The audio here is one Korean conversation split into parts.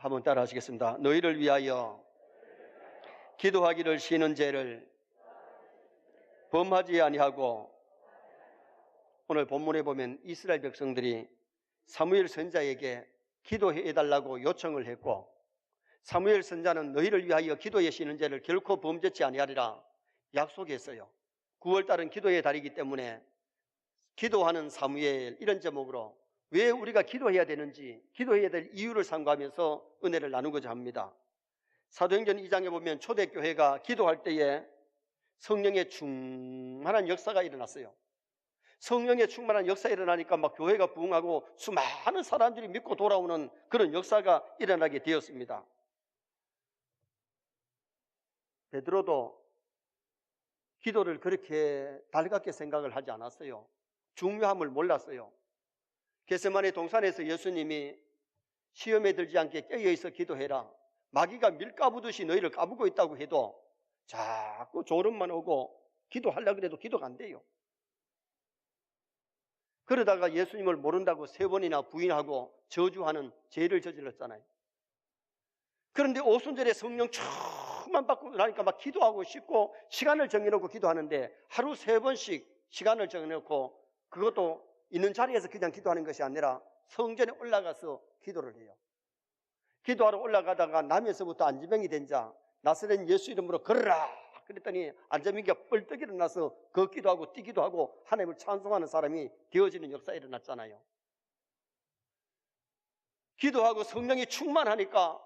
한번 따라 하시겠습니다. 너희를 위하여 기도하기를 쉬는 죄를 범하지 아니하고, 오늘 본문에 보면 이스라엘 백성들이 사무엘 선자에게 기도해달라고 요청을 했고, 사무엘 선자는 너희를 위하여 기도에 쉬는 죄를 결코 범죄치 아니하리라 약속했어요. 9월달은 기도의 달이기 때문에 기도하는 사무엘, 이런 제목으로 왜 우리가 기도해야 되는지, 기도해야 될 이유를 상고하면서 은혜를 나누고자 합니다. 사도행전 2장에 보면 초대교회가 기도할 때에 성령의 충만한 역사가 일어났어요. 성령의 충만한 역사가 일어나니까 막 교회가 부흥하고 수많은 사람들이 믿고 돌아오는 그런 역사가 일어나게 되었습니다. 베드로도 기도를 그렇게 달갑게 생각을 하지 않았어요. 중요함을 몰랐어요. 겟세마네 동산에서 예수님이 시험에 들지 않게 깨어있어 기도해라, 마귀가 밀 까부듯이 너희를 까부고 있다고 해도 자꾸 졸음만 오고 기도하려고 해도 기도가 안 돼요. 그러다가 예수님을 모른다고 3번이나 부인하고 저주하는 죄를 저질렀잖아요. 그런데 오순절에 성령 충만 받고 나니까 막 기도하고 싶고 시간을 정해놓고 기도하는데, 하루 3번씩 시간을 정해놓고, 그것도 있는 자리에서 그냥 기도하는 것이 아니라 성전에 올라가서 기도를 해요. 기도하러 올라가다가 남에서부터 안진병이 된 자, 나사렛 예수 이름으로 걸으라 그랬더니 안진병이가 뻘떡 일어나서 걷기도 하고 뛰기도 하고 하나님을 찬송하는 사람이 되어지는 역사가 일어났잖아요. 기도하고 성령이 충만하니까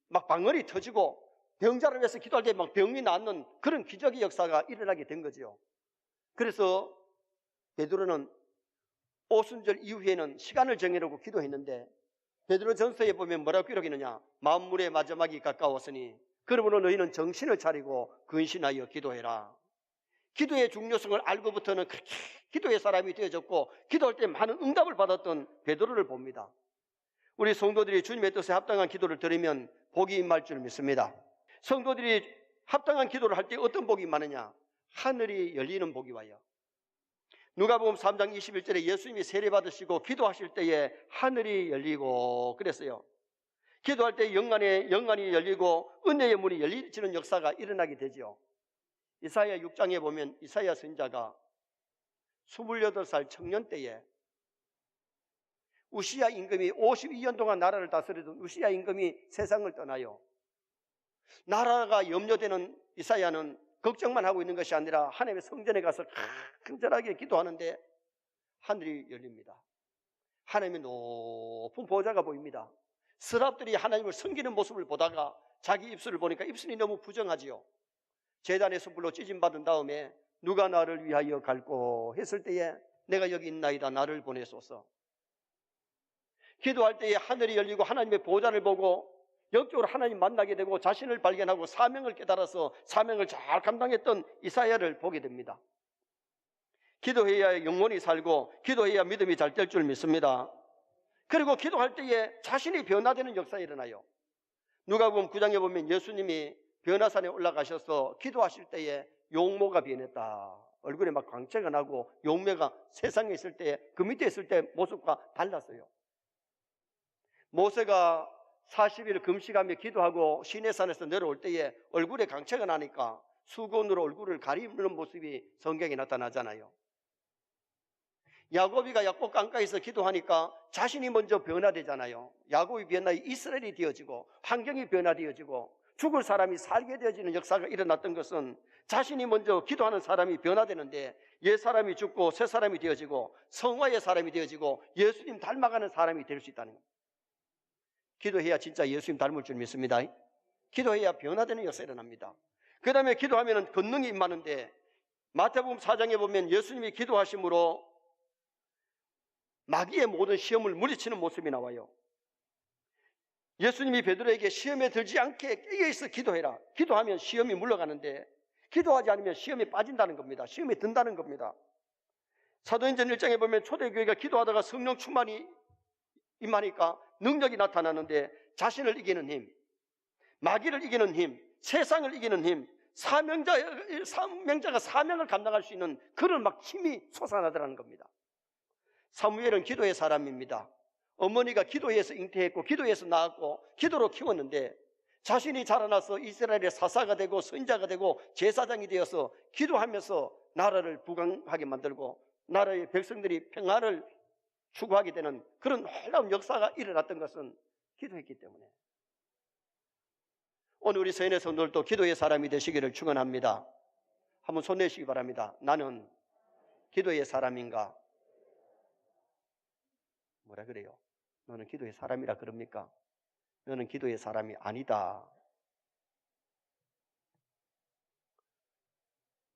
막 방언이 터지고, 병자를 위해서 기도할 때 막 병이 낫는 그런 기적의 역사가 일어나게 된 거죠. 그래서 베드로는 오순절 이후에는 시간을 정해놓고 기도했는데, 베드로전서에 보면 뭐라고 기록했느냐, 만물의 마지막이 가까웠으니 그러므로 너희는 정신을 차리고 근신하여 기도해라. 기도의 중요성을 알고부터는 그렇게 기도의 사람이 되어졌고, 기도할 때 많은 응답을 받았던 베드로를 봅니다. 우리 성도들이 주님의 뜻에 합당한 기도를 드리면 복이 임할 줄 믿습니다. 성도들이 합당한 기도를 할 때 어떤 복이 많으냐, 하늘이 열리는 복이 와요. 누가복음 3장 21절에 예수님이 세례 받으시고 기도하실 때에 하늘이 열리고 그랬어요. 기도할 때 영안이 열리고 은혜의 문이 열리는 역사가 일어나게 되죠. 이사야 6장에 보면 이사야 선지자가 28살 청년 때에 우시야 임금이 52년 동안 나라를 다스리던 우시야 임금이 세상을 떠나요. 나라가 염려되는 이사야는 걱정만 하고 있는 것이 아니라 하나님의 성전에 가서 간절하게 기도하는데 하늘이 열립니다. 하나님의 높은 보좌가 보입니다. 스랍들이 하나님을 섬기는 모습을 보다가 자기 입술을 보니까 입술이 너무 부정하지요. 제단의 숯불로 찢임받은 다음에 누가 나를 위하여 갈꼬 했을 때에 내가 여기 있나이다, 나를 보내소서. 기도할 때에 하늘이 열리고 하나님의 보좌를 보고 영적으로 하나님 만나게 되고 자신을 발견하고 사명을 깨달아서 사명을 잘 감당했던 이사야를 보게 됩니다. 기도해야 영혼이 살고 기도해야 믿음이 잘 될 줄 믿습니다. 그리고 기도할 때에 자신이 변화되는 역사가 일어나요. 누가복음 9장에 보면 예수님이 변화산에 올라가셔서 기도하실 때에 용모가 변했다. 얼굴에 막 광채가 나고 용모가 세상에 있을 때, 그 밑에 있을 때 모습과 달랐어요. 모세가 40일 금식하며 기도하고 시내산에서 내려올 때에 얼굴에 광채가 나니까 수건으로 얼굴을 가리는 모습이 성경에 나타나잖아요. 야곱이가 야곱 강가에서 기도하니까 자신이 먼저 변화되잖아요. 야곱이 변화해 이스라엘이 되어지고 환경이 변화되어지고 죽을 사람이 살게 되어지는 역사가 일어났던 것은 자신이 먼저 기도하는 사람이 변화되는데, 옛 사람이 죽고 새 사람이 되어지고 성화의 사람이 되어지고 예수님 닮아가는 사람이 될 수 있다는 겁니다. 기도해야 진짜 예수님 닮을 줄 믿습니다. 기도해야 변화되는 역사가 일어납니다. 그 다음에 기도하면 권능이 임하는데, 마태복음 4장에 보면 예수님이 기도하심으로 마귀의 모든 시험을 물리치는 모습이 나와요. 예수님이 베드로에게 시험에 들지 않게 깨어있어 기도해라. 기도하면 시험이 물러가는데 기도하지 않으면 시험에 빠진다는 겁니다. 시험에 든다는 겁니다. 사도행전 1장에 보면 초대교회가 기도하다가 성령 충만이 임하니까 능력이 나타나는데 자신을 이기는 힘, 마귀를 이기는 힘, 세상을 이기는 힘, 사명자가 사명을 감당할 수 있는 그런 막 힘이 솟아나더라는 겁니다. 사무엘은 기도의 사람입니다. 어머니가 기도해서 잉태했고 기도해서 낳았고 기도로 키웠는데 자신이 자라나서 이스라엘의 사사가 되고 선지자가 되고 제사장이 되어서 기도하면서 나라를 부강하게 만들고 나라의 백성들이 평화를 추구하게 되는 그런 놀라운 역사가 일어났던 것은 기도했기 때문에. 오늘 우리 서인의 성도들도 기도의 사람이 되시기를 축원합니다. 한번 손 내시기 바랍니다. 나는 기도의 사람인가? 뭐라 그래요? 너는 기도의 사람이라 그럽니까? 너는 기도의 사람이 아니다.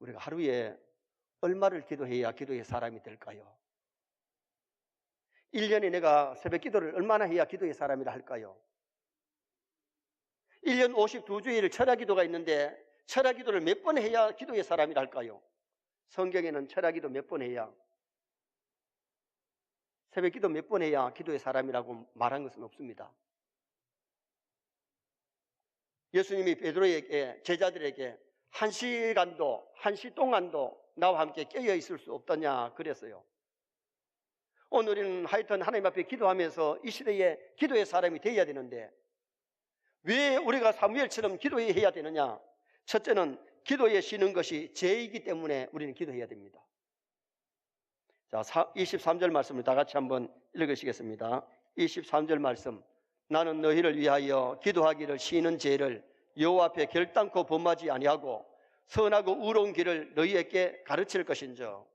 우리가 하루에 얼마를 기도해야 기도의 사람이 될까요? 1년에 내가 새벽 기도를 얼마나 해야 기도의 사람이라 할까요? 1년 52주일 철야 기도가 있는데 철야 기도를 몇 번 해야 기도의 사람이라 할까요? 성경에는 철야 기도 몇 번 해야, 새벽 기도 몇 번 해야 기도의 사람이라고 말한 것은 없습니다. 예수님이 베드로에게, 제자들에게 1시간도 1시 동안도 나와 함께 깨어 있을 수 없더냐 그랬어요. 오늘은 하여튼 하나님 앞에 기도하면서 이 시대에 기도의 사람이 되어야 되는데 왜 우리가 사무엘처럼 기도해야 되느냐? 첫째는 기도에 쉬는 것이 죄이기 때문에 우리는 기도해야 됩니다. 자, 23절 말씀을 다 같이 한번 읽으시겠습니다. 23절 말씀. 나는 너희를 위하여 기도하기를 쉬는 죄를 여호와 앞에 결단코 범하지 아니하고 선하고 의로운 길을 너희에게 가르칠 것인저.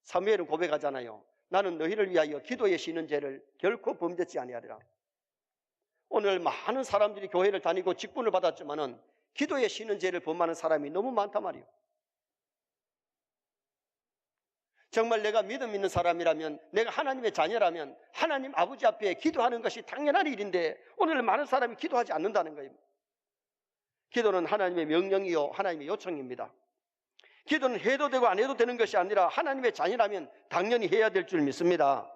사무엘은 고백하잖아요. 나는 너희를 위하여 기도에 쉬는 죄를 결코 범죄치 아니하리라. 오늘 많은 사람들이 교회를 다니고 직분을 받았지만은 기도에 쉬는 죄를 범하는 사람이 너무 많단 말이에요. 정말 내가 믿음 있는 사람이라면, 내가 하나님의 자녀라면 하나님 아버지 앞에 기도하는 것이 당연한 일인데 오늘 많은 사람이 기도하지 않는다는 거예요. 기도는 하나님의 명령이요 하나님의 요청입니다. 기도는 해도 되고 안 해도 되는 것이 아니라 하나님의 자녀라면 당연히 해야 될 줄 믿습니다.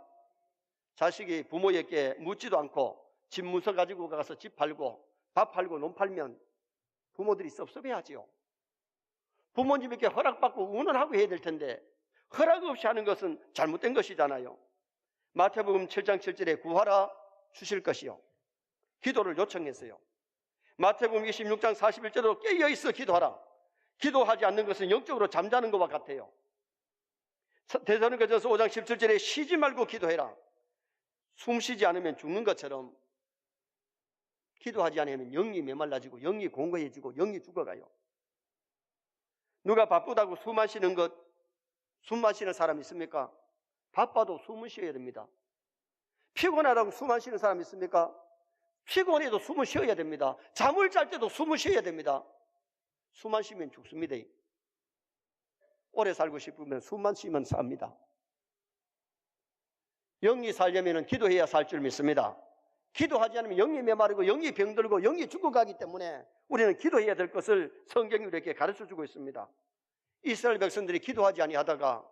자식이 부모에게 묻지도 않고 집 문서 가지고 가서 집 팔고 밥 팔고 논 팔면 부모들이 섭섭해하지요. 부모님에게 허락받고 의논하고 해야 될 텐데 허락 없이 하는 것은 잘못된 것이잖아요. 마태복음 7장 7절에 구하라 주실 것이요. 기도를 요청했어요. 마태복음 26장 41절도 깨어있어 기도하라. 기도하지 않는 것은 영적으로 잠자는 것과 같아요. 데살로니가전서 5장 17절에 쉬지 말고 기도해라. 숨 쉬지 않으면 죽는 것처럼 기도하지 않으면 영이 메말라지고 영이 공고해지고 영이 죽어가요. 누가 바쁘다고 숨 마시는 것, 숨 마시는 사람 있습니까? 바빠도 숨을 쉬어야 됩니다. 피곤하다고 숨 안 쉬는 사람 있습니까? 피곤해도 숨을 쉬어야 됩니다. 잠을 잘 때도 숨을 쉬어야 됩니다. 숨 안 쉬면 죽습니다. 오래 살고 싶으면 숨만 쉬면 삽니다. 영이 살려면 기도해야 살 줄 믿습니다. 기도하지 않으면 영이 메마르고 영이 병들고 영이 죽어가기 때문에 우리는 기도해야 될 것을 성경이 우리에게 가르쳐주고 있습니다. 이스라엘 백성들이 기도하지 아니하다가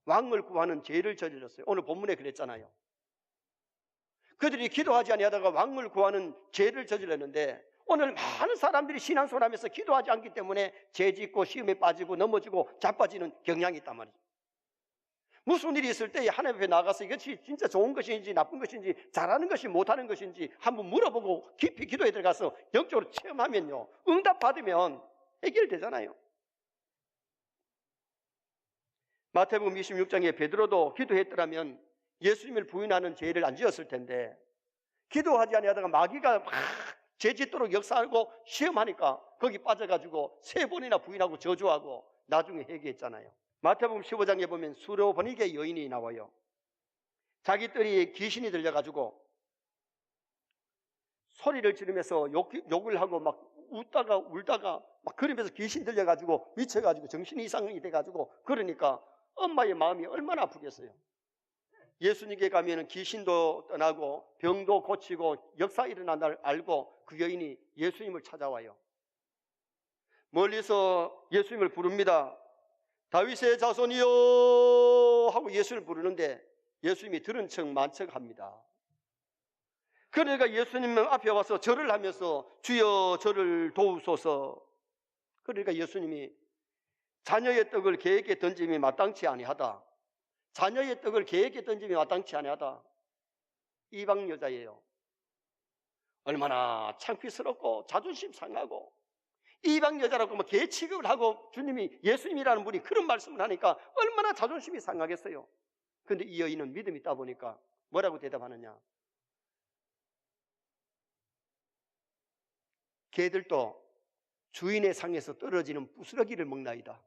왕을 구하는 죄를 저질렀어요. 오늘 본문에 그랬잖아요. 그들이 기도하지 아니하다가 왕을 구하는 죄를 저질렀는데 오늘 많은 사람들이 신앙생활 하면서 기도하지 않기 때문에 죄 짓고 시험에 빠지고 넘어지고 자빠지는 경향이 있단 말이죠. 무슨 일이 있을 때 하나님 앞에 나가서 이것이 진짜 좋은 것인지 나쁜 것인지 잘하는 것이 못하는 것인지 한번 물어보고 깊이 기도에 들어가서 영적으로 체험하면요, 응답 받으면 해결되잖아요. 마태복음 26장에 베드로도 기도했더라면 예수님을 부인하는 죄를 안 지었을 텐데 기도하지 아니하다가 마귀가 막 죄 짓도록 역사하고 시험하니까 거기 빠져가지고 3번이나 부인하고 저주하고 나중에 회개했잖아요. 마태복음 15장에 보면 수로보니게 여인이 나와요. 자기 뜰이 귀신이 들려가지고 소리를 지르면서 욕을 하고 막 웃다가 울다가 막 그러면서 귀신 들려가지고 미쳐가지고 정신 이상이 돼가지고 그러니까 엄마의 마음이 얼마나 아프겠어요. 예수님께 가면 귀신도 떠나고 병도 고치고 역사 일어난 날 알고 그 여인이 예수님을 찾아와요. 멀리서 예수님을 부릅니다. 다윗의 자손이요 하고 예수님을 부르는데 예수님이 들은 척 만척합니다. 그러니까 예수님 앞에 와서 절을 하면서 주여 저를 도우소서. 그러니까 예수님이 자녀의 떡을 개에게 던짐이 마땅치 아니하다. 자녀의 떡을 개에게 던짐이 마땅치 아니하다. 이방 여자예요. 얼마나 창피스럽고 자존심 상하고 이방 여자라고 뭐 개 취급을 하고 주님이 예수님이라는 분이 그런 말씀을 하니까 얼마나 자존심이 상하겠어요. 그런데 이 여인은 믿음이 있다 보니까 뭐라고 대답하느냐. 개들도 주인의 상에서 떨어지는 부스러기를 먹나이다.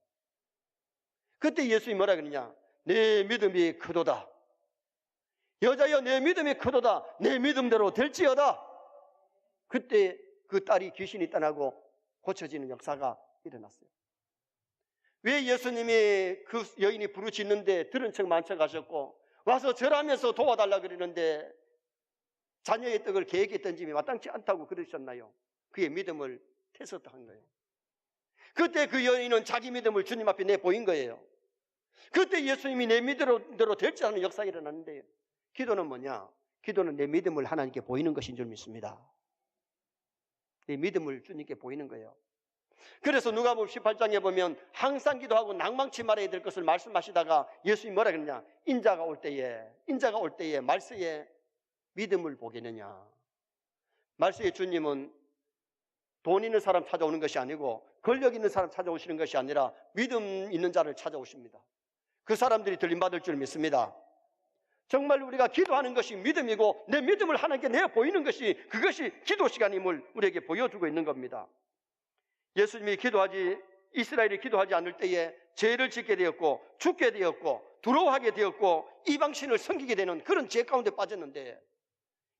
그때 예수님이 뭐라 그러냐. 내 믿음이 크도다. 여자여 내 믿음이 크도다. 내 믿음대로 될지어다. 그때 그 딸이 귀신이 떠나고 고쳐지는 역사가 일어났어요. 왜 예수님이 그 여인이 부르짖는데 들은 척 만척하셨고 와서 절하면서 도와달라 그러는데 자녀의 떡을 개에게 던짐이 마땅치 않다고 그러셨나요? 그의 믿음을 테스트한 거예요. 그때 그 여인은 자기 믿음을 주님 앞에 내보인 거예요. 그때 예수님이 내 믿음대로 될지 않은 역사가 일어났는데 기도는 뭐냐? 기도는 내 믿음을 하나님께 보이는 것인 줄 믿습니다. 내 믿음을 주님께 보이는 거예요. 그래서 누가복음 18장에 보면 항상 기도하고 낭망치 말아야 될 것을 말씀하시다가 예수님이 뭐라 그러냐? 인자가 올 때에 말세에 믿음을 보겠느냐. 말세에 주님은 돈 있는 사람 찾아오는 것이 아니고 권력 있는 사람 찾아오시는 것이 아니라 믿음 있는 자를 찾아오십니다. 그 사람들이 들림받을 줄 믿습니다. 정말 우리가 기도하는 것이 믿음이고 내 믿음을 하나님께 내어 보이는 것이 그것이 기도 시간임을 우리에게 보여주고 있는 겁니다. 예수님이 이스라엘이 기도하지 않을 때에 죄를 짓게 되었고 죽게 되었고 두려워하게 되었고 이방신을 섬기게 되는 그런 죄 가운데 빠졌는데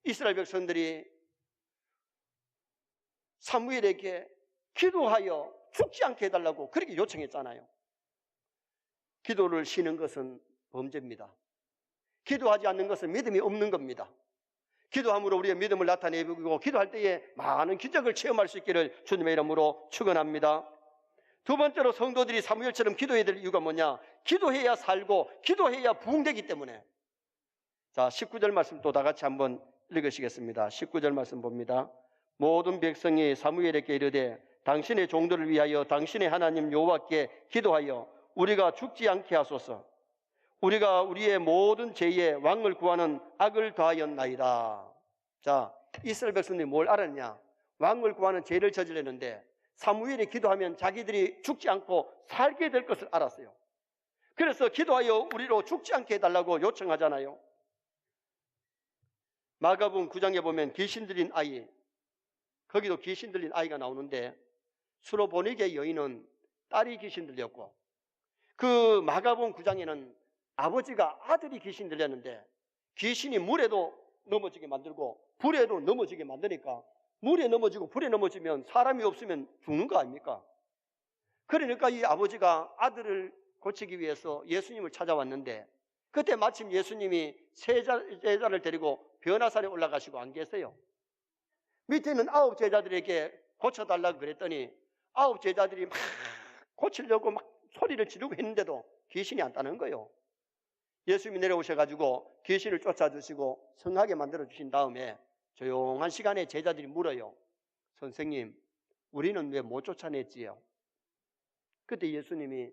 이스라엘 백성들이 사무엘에게 기도하여 죽지 않게 해달라고 그렇게 요청했잖아요. 기도를 쉬는 것은 범죄입니다. 기도하지 않는 것은 믿음이 없는 겁니다. 기도함으로 우리의 믿음을 나타내고 기도할 때에 많은 기적을 체험할 수 있기를 주님의 이름으로 축원합니다. 두 번째로 성도들이 사무엘처럼 기도해야 될 이유가 뭐냐? 기도해야 살고 기도해야 부흥되기 때문에. 자, 19절 말씀 또 다 같이 한번 읽으시겠습니다. 19절 말씀 봅니다. 모든 백성이 사무엘에게 이르되 당신의 종들을 위하여 당신의 하나님 여호와께 기도하여 우리가 죽지 않게 하소서. 우리가 우리의 모든 죄에 왕을 구하는 악을 더하였나이다. 자, 이스라엘 백성들이 뭘 알았냐? 왕을 구하는 죄를 저질렀는데 사무엘이 기도하면 자기들이 죽지 않고 살게 될 것을 알았어요. 그래서 기도하여 우리로 죽지 않게 해달라고 요청하잖아요. 마가복음 9장에 보면 귀신 들린 아이, 거기도 귀신 들린 아이가 나오는데 수로보니게 여인은 딸이 귀신 들렸고 그 마가복음 9장에는 아버지가 아들이 귀신 들렸는데 귀신이 물에도 넘어지게 만들고 불에도 넘어지게 만드니까 물에 넘어지고 불에 넘어지면 사람이 없으면 죽는 거 아닙니까? 그러니까 이 아버지가 아들을 고치기 위해서 예수님을 찾아왔는데 그때 마침 예수님이 제자를 데리고 변화산에 올라가시고 안 계세요. 밑에 있는 9 제자들에게 고쳐달라고 그랬더니 9 제자들이 막 고치려고 막 소리를 지르고 했는데도 귀신이 안 따는 거예요. 예수님이 내려오셔가지고 귀신을 쫓아주시고 성하게 만들어주신 다음에 조용한 시간에 제자들이 물어요. 선생님, 우리는 왜 못 쫓아냈지요? 그때 예수님이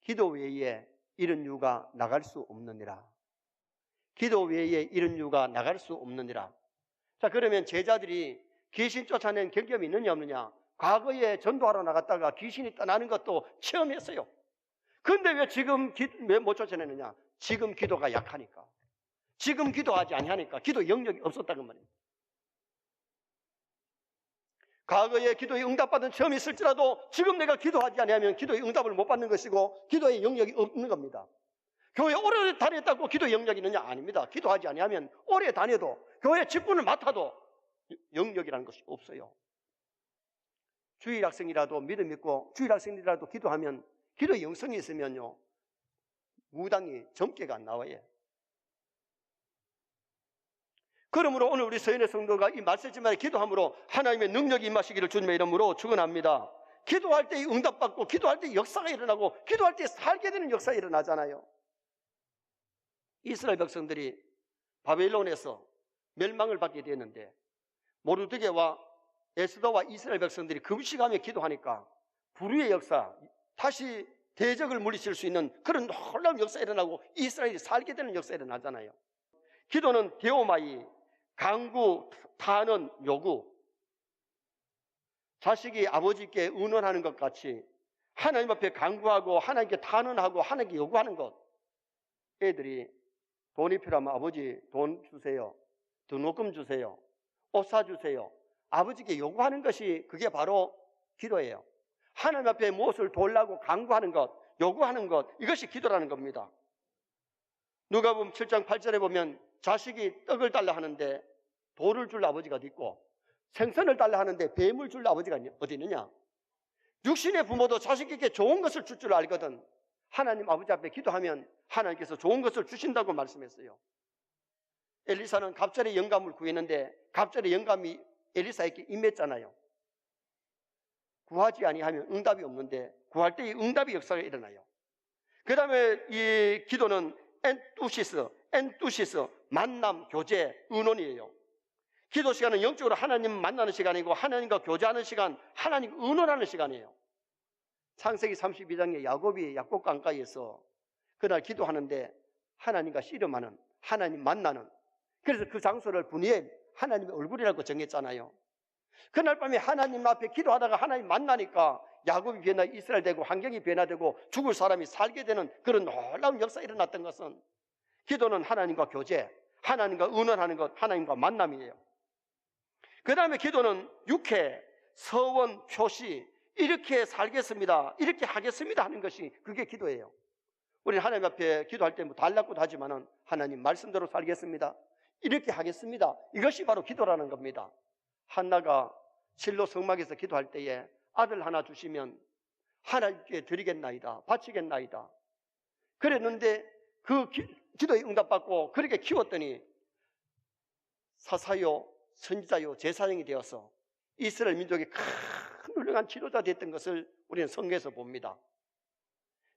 기도 외에 이런 유가 나갈 수 없느니라. 기도 외에 이런 유가 나갈 수 없느니라. 자, 그러면 제자들이 귀신 쫓아낸 경험이 있느냐 없느냐? 과거에 전도하러 나갔다가 귀신이 떠나는 것도 체험했어요. 그런데 왜 지금 왜 못 쫓아내느냐? 지금 기도가 약하니까. 지금 기도하지 아니하니까. 기도 영역이 없었다는 말입니다. 과거에 기도에 응답받은 체험이 있을지라도 지금 내가 기도하지 아니하면 기도의 응답을 못 받는 것이고 기도의 영역이 없는 겁니다. 교회 오래 다녔다고 기도의 영역이 있느냐? 아닙니다. 기도하지 아니하면 오래 다녀도 교회 직분을 맡아도 영역이라는 것이 없어요. 주일학생이라도 믿음 있고 주일학생이라도 기도하면 기도의 영성이 있으면요 무당이 점괘가 안 나와요. 그러므로 오늘 우리 서인의 성도가 이 말씀지만에 기도함으로 하나님의 능력이 임하시기를 주님의 이름으로 축원합니다. 기도할 때 응답받고 기도할 때 역사가 일어나고 기도할 때 살게 되는 역사가 일어나잖아요. 이스라엘 백성들이 바벨론에서 멸망을 받게 되었는데 모르드게와 에스더와 이스라엘 백성들이 금식하며 기도하니까 불의의 역사, 다시 대적을 물리칠 수 있는 그런 놀라운 역사가 일어나고 이스라엘이 살게 되는 역사가 일어나잖아요. 기도는 데오마이, 강구, 타는 요구. 자식이 아버지께 의논하는 것 같이 하나님 앞에 강구하고 하나님께 탄원하고 하나님께 요구하는 것. 애들이 돈이 필요하면 아버지 돈 주세요. 등록금 주세요. 옷 사주세요. 아버지께 요구하는 것이 그게 바로 기도예요. 하나님 앞에 무엇을 돌라고 강구하는 것, 요구하는 것, 이것이 기도라는 겁니다. 누가복음 7장 8절에 보면 자식이 떡을 달라 하는데 돌을 줄 아버지가 어디 있고 생선을 달라 하는데 뱀을 줄 아버지가 어디 있느냐. 육신의 부모도 자식에게 좋은 것을 줄 줄 알거든. 하나님 아버지 앞에 기도하면 하나님께서 좋은 것을 주신다고 말씀했어요. 엘리사는 갑절의 영감을 구했는데 갑절의 영감이 엘리사에게 임했잖아요. 구하지 아니하면 응답이 없는데 구할 때 응답의 역사가 일어나요. 그 다음에 이 기도는 엔투시스, 만남, 교제, 의논이에요. 기도 시간은 영적으로 하나님 만나는 시간이고 하나님과 교제하는 시간, 하나님 의논하는 시간이에요. 창세기 32장에 야곱이 약곡강가에서 그날 기도하는데 하나님과 씨름하는, 하나님 만나는, 그래서 그 장소를 분이엘 하나님의 얼굴이라고 정했잖아요. 그날 밤에 하나님 앞에 기도하다가 하나님 만나니까 야곱이 변화, 이스라엘 되고 환경이 변화되고 죽을 사람이 살게 되는 그런 놀라운 역사가 일어났던 것은 기도는 하나님과 교제, 하나님과 의논하는 것, 하나님과 만남이에요. 그 다음에 기도는 육회, 서원, 표시, 이렇게 살겠습니다, 이렇게 하겠습니다 하는 것이 그게 기도예요. 우리는 하나님 앞에 기도할 때 뭐 달라고도 하지만은 하나님 말씀대로 살겠습니다, 이렇게 하겠습니다, 이것이 바로 기도라는 겁니다. 한나가 실로 성막에서 기도할 때에 아들 하나 주시면 하나님께 드리겠나이다, 바치겠나이다 그랬는데 그 기도에 응답받고 그렇게 키웠더니 사사요, 선지자요, 제사장이 되어서 이스라엘 민족이 큰 훌륭한 지도자 됐던 것을 우리는 성경에서 봅니다.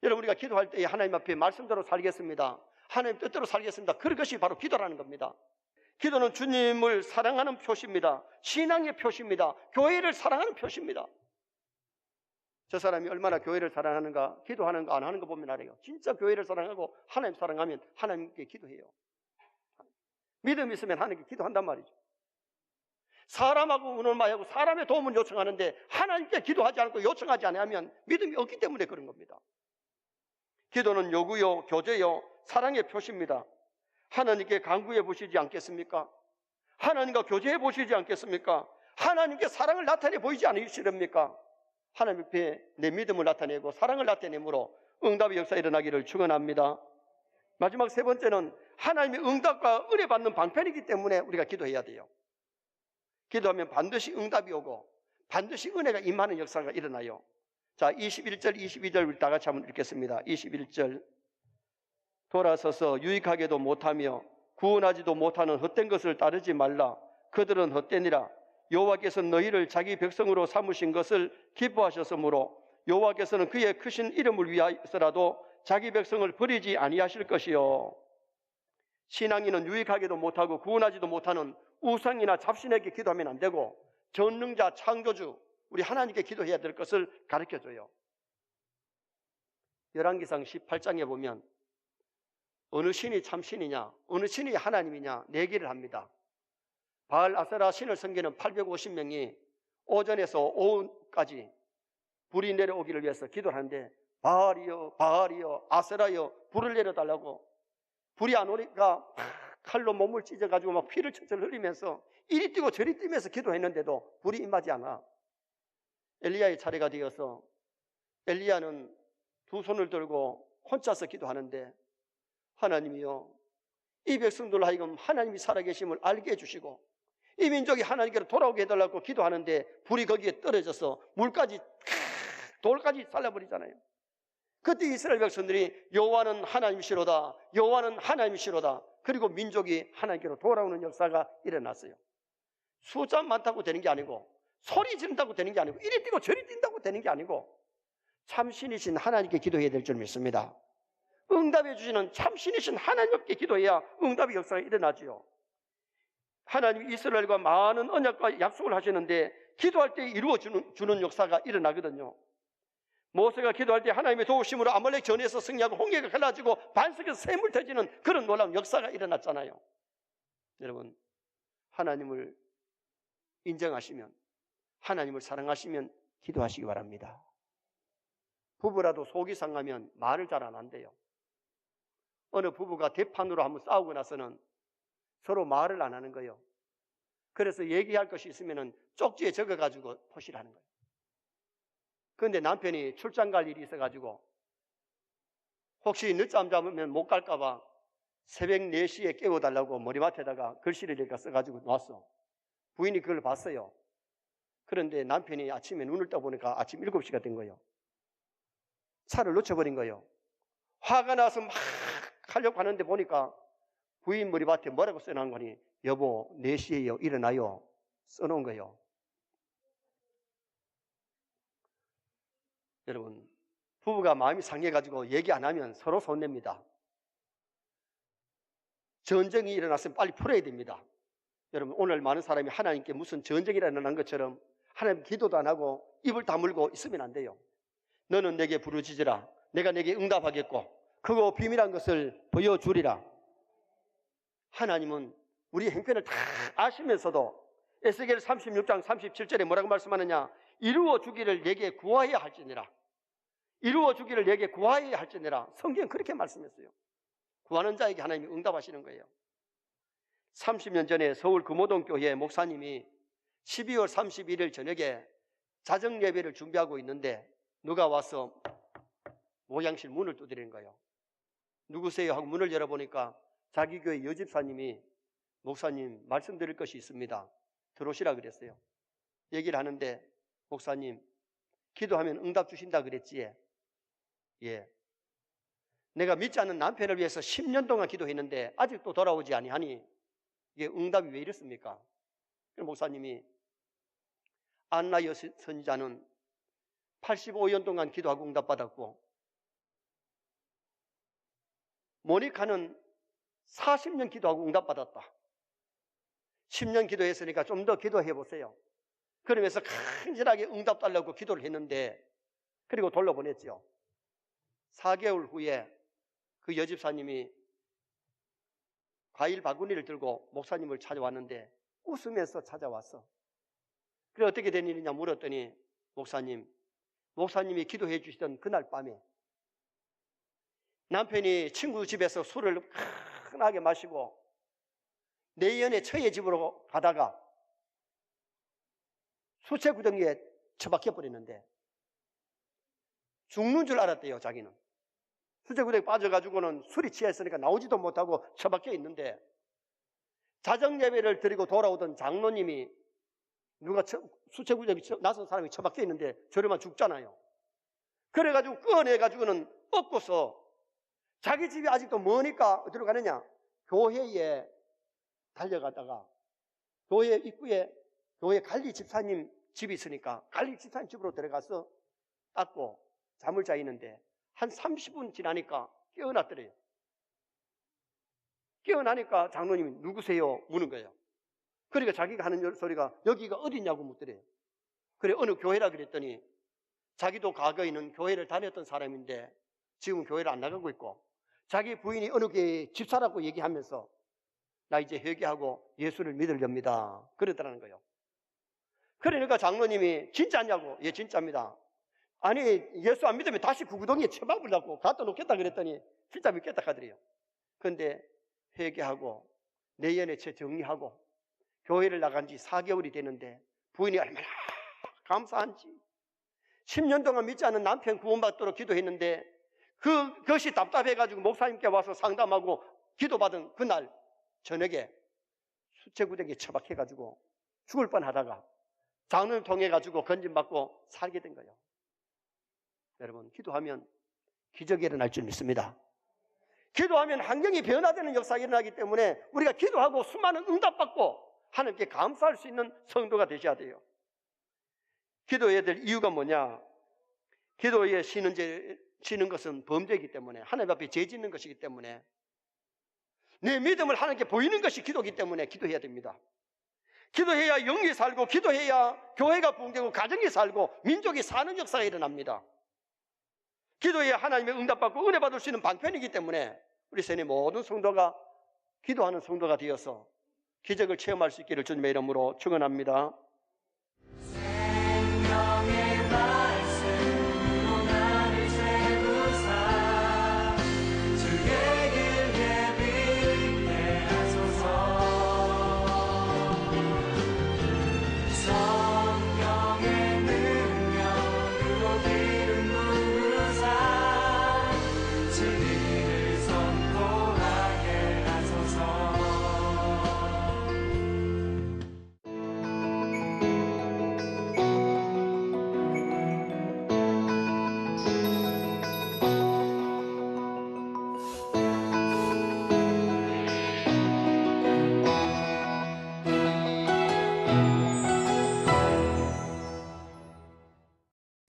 여러분, 우리가 기도할 때 하나님 앞에 말씀대로 살겠습니다, 하나님 뜻대로 살겠습니다, 그것이 바로 기도라는 겁니다. 기도는 주님을 사랑하는 표시입니다. 신앙의 표시입니다. 교회를 사랑하는 표시입니다. 저 사람이 얼마나 교회를 사랑하는가, 기도하는 거 안 하는 거 보면 알아요. 진짜 교회를 사랑하고 하나님 사랑하면 하나님께 기도해요. 믿음 있으면 하나님께 기도한단 말이죠. 사람하고 의논만 하고 사람의 도움을 요청하는데 하나님께 기도하지 않고 요청하지 않으면 믿음이 없기 때문에 그런 겁니다. 기도는 요구요, 교제요, 사랑의 표시입니다. 하나님께 간구해 보시지 않겠습니까? 하나님과 교제해 보시지 않겠습니까? 하나님께 사랑을 나타내 보이지 않으시렵니까? 하나님 앞에 내 믿음을 나타내고 사랑을 나타내므로 응답의 역사가 일어나기를 축원합니다. 마지막 세 번째는 하나님의 응답과 은혜 받는 방편이기 때문에 우리가 기도해야 돼요. 기도하면 반드시 응답이 오고 반드시 은혜가 임하는 역사가 일어나요. 자, 21절, 22절 우리 다 같이 한번 읽겠습니다. 21절. 돌아서서 유익하게도 못하며 구원하지도 못하는 헛된 것을 따르지 말라. 그들은 헛되니라. 여호와께서는 너희를 자기 백성으로 삼으신 것을 기뻐하셨으므로 여호와께서는 그의 크신 이름을 위하여서라도 자기 백성을 버리지 아니하실 것이요. 신앙인은 유익하게도 못하고 구원하지도 못하는 우상이나 잡신에게 기도하면 안 되고 전능자 창조주 우리 하나님께 기도해야 될 것을 가르쳐줘요. 열왕기상 18장에 보면 어느 신이 참 신이냐, 어느 신이 하나님이냐 내기를 합니다. 바알 아세라 신을 섬기는 850명이 오전에서 오후까지 불이 내려오기를 위해서 기도를 하는데 바알이여, 바알이여, 아세라여 불을 내려달라고. 불이 안 오니까 칼로 몸을 찢어가지고 막 피를 철철 흘리면서 이리 뛰고 저리 뛰면서 기도했는데도 불이 임하지 않아. 엘리야의 차례가 되어서 엘리야는 두 손을 들고 혼자서 기도하는데 하나님이여, 이 백성들로 하여금 하나님이 살아계심을 알게 해주시고 이 민족이 하나님께로 돌아오게 해달라고 기도하는데 불이 거기에 떨어져서 물까지, 돌까지 살라버리잖아요. 그때 이스라엘 백성들이 여호와는 하나님이시로다, 여호와는 하나님이시로다. 그리고 민족이 하나님께로 돌아오는 역사가 일어났어요. 숫자 많다고 되는 게 아니고, 소리 지른다고 되는 게 아니고, 이리 뛰고 저리 뛴다고 되는 게 아니고, 참신이신 하나님께 기도해야 될 줄 믿습니다. 응답해 주시는 참신이신 하나님께 기도해야 응답의 역사가 일어나지요. 하나님 이스라엘과 많은 언약과 약속을 하시는데 기도할 때 이루어주는 역사가 일어나거든요. 모세가 기도할 때 하나님의 도우심으로 아말렉 전에서 승리하고 홍해가 갈라지고 반석에서 샘물 터지는 그런 놀라운 역사가 일어났잖아요. 여러분, 하나님을 인정하시면, 하나님을 사랑하시면 기도하시기 바랍니다. 부부라도 속이 상하면 말을 잘 안 한대요. 어느 부부가 대판으로 한번 싸우고 나서는 서로 말을 안 하는 거예요. 그래서 얘기할 것이 있으면 쪽지에 적어가지고 포시를 하는 거예요. 그런데 남편이 출장 갈 일이 있어가지고 혹시 늦잠 자면 못 갈까봐 새벽 4시에 깨워달라고 머리맡에다가 글씨를 이렇게 써가지고 놨어. 부인이 그걸 봤어요. 그런데 남편이 아침에 눈을 떠보니까 아침 7시가 된 거예요. 차를 놓쳐버린 거예요. 화가 나서 막 하려고 하는데 보니까 부인 머리맡에 뭐라고 써놓은 거니, 여보 4시에요 일어나요, 써놓은 거예요. 여러분, 부부가 마음이 상해가지고 얘기 안 하면 서로 손냅니다. 전쟁이 일어났으면 빨리 풀어야 됩니다. 여러분, 오늘 많은 사람이 하나님께 무슨 전쟁이 일어난 것처럼 하나님 기도도 안 하고 입을 다물고 있으면 안 돼요. 너는 내게 부르짖으라, 내가 내게 응답하겠고 크고 비밀한 것을 보여주리라. 하나님은 우리 형편을 다 아시면서도 에스겔 36장 37절에 뭐라고 말씀하느냐, 이루어 주기를 내게 구하여야 할지니라. 이루어 주기를 내게 구하여야 할지니라. 성경은 그렇게 말씀했어요. 구하는 자에게 하나님이 응답하시는 거예요. 30년 전에 서울 금호동 교회 목사님이 12월 31일 저녁에 자정 예배를 준비하고 있는데 누가 와서 모양실 문을 두드리는 거예요. 누구세요? 하고 문을 열어보니까 자기 교회 여집사님이 목사님 말씀드릴 것이 있습니다, 들어오시라 그랬어요. 얘기를 하는데 목사님 기도하면 응답 주신다 그랬지? 예. 내가 믿지 않는 남편을 위해서 10년 동안 기도했는데 아직도 돌아오지 아니하니 이게 응답이 왜 이렇습니까? 목사님이 안나 선지자는 85년 동안 기도하고 응답받았고 모니카는 40년 기도하고 응답받았다. 10년 기도했으니까 좀 더 기도해 보세요. 그러면서 간절하게 응답 달라고 기도를 했는데 그리고 돌려보냈죠. 4개월 후에 그 여집사님이 과일 바구니를 들고 목사님을 찾아왔는데 웃으면서 찾아왔어. 그래 어떻게 된 일이냐 물었더니 목사님이 기도해 주시던 그날 밤에 남편이 친구 집에서 술을 흔하게 마시고 내연의 처의 집으로 가다가 수채구덩이에 처박혀 버리는데 죽는 줄 알았대요. 자기는 수채구덩이에 빠져가지고는 술이 취했으니까 나오지도 못하고 처박혀 있는데 자정예배를 드리고 돌아오던 장로님이 누가 수채구덩이 나선 사람이 처박혀 있는데 저러면 죽잖아요. 그래가지고 꺼내가지고는 업고서 자기 집이 아직도 머니까 어디로 가느냐, 교회에 달려가다가 교회 입구에 교회 관리 집사님 집이 있으니까 관리 집사님 집으로 들어가서 닦고 잠을 자 있는데 한 30분 지나니까 깨어났더래요. 깨어나니까 장로님이 누구세요? 묻는 거예요. 그러니까 자기가 하는 소리가 여기가 어디냐고 묻더래요. 그래 어느 교회라 그랬더니 자기도 과거에는 교회를 다녔던 사람인데 지금 교회를 안 나가고 있고 자기 부인이 어느 교회 집사라고 얘기하면서 나 이제 회개하고 예수를 믿으렵니다 그러더라는 거예요. 그러니까 장로님이 진짜냐고, 예 진짜입니다. 아니 예수 안 믿으면 다시 구구덩이에 처박으려고 갖다 놓겠다 그랬더니 진짜 믿겠다 하더래요. 그런데 회개하고 내연의 죄 정리하고 교회를 나간 지 4개월이 되는데 부인이 얼마나 감사한지 10년 동안 믿지 않는 남편 구원받도록 기도했는데 그것이 답답해가지고 목사님께 와서 상담하고 기도받은 그날 저녁에 수채구덩이에 처박혀가지고 죽을 뻔하다가 장로를 통해가지고 건진받고 살게 된 거예요. 여러분 기도하면 기적이 일어날 줄 믿습니다. 기도하면 환경이 변화되는 역사가 일어나기 때문에 우리가 기도하고 수많은 응답받고 하나님께 감사할 수 있는 성도가 되셔야 돼요. 기도해야 될 이유가 뭐냐? 기도에 쉬는 것은 범죄이기 때문에, 하나님 앞에 죄 짓는 것이기 때문에, 내 믿음을 하나님께 보이는 것이 기도이기 때문에 기도해야 됩니다. 기도해야 영이 살고, 기도해야 교회가 부흥되고, 가정이 살고, 민족이 사는 역사가 일어납니다. 기도해야 하나님의 응답받고 은혜 받을 수 있는 방편이기 때문에 우리 세상의 모든 성도가 기도하는 성도가 되어서 기적을 체험할 수 있기를 주님의 이름으로 축원합니다.